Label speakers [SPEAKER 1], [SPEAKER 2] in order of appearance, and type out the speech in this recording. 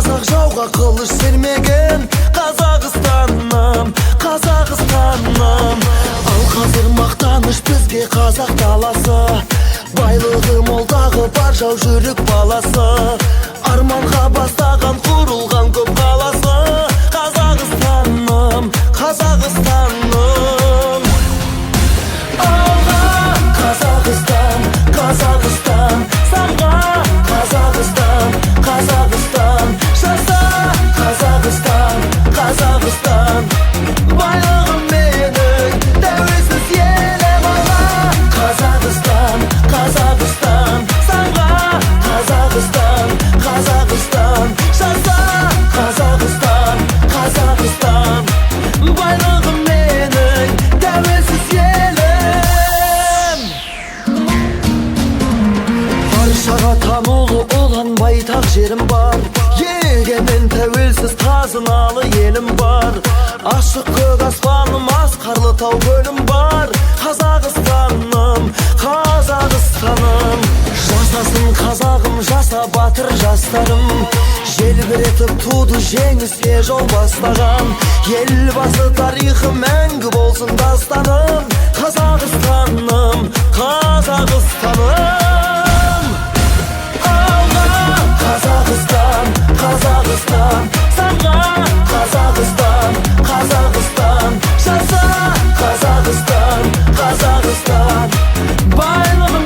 [SPEAKER 1] Қазақ жауға қылыш сермеген Қазақстаным, Қазақстаным. Ал қазір мақтаныш бізге қазақ даласы, байлығы молдағы бар жау жүрек баласы, арманға бастаған құрылған көп қаласы. Қазақстаным, Қазақстаным. Алға Қазақстан, Қазақстан, самға Қазақстан, Қазақстан, жаса Қазақстан, Қазақстан. Байлығым менің тәуелсіз елім. Алға Қазақстан, Қазақстан, самға Қазақстан, Қазақстан, жаса Қазақстан, Қазақстан. Байлығым менің тәуелсіз елім. Баршаға танылы ұлан байтақ жерім бар, егемен тәуелсіз қазыналы елім бар. Ашық көк аспаным, асқарлы тау көлім бар. Қазақстаным, Қазақстаным. Жасасын қазағым, жаса батыр жастарым. Желбіретіп туды жеңіске жол бастаған, елбасы тарихы мәңгі болсын дастаным. Қазақстаным, Қазақстаным. Қазақстан, Қазақстан, самға Қазақстан, Қазақстан, жаса Қазақстан, Қазақстан. Байлығым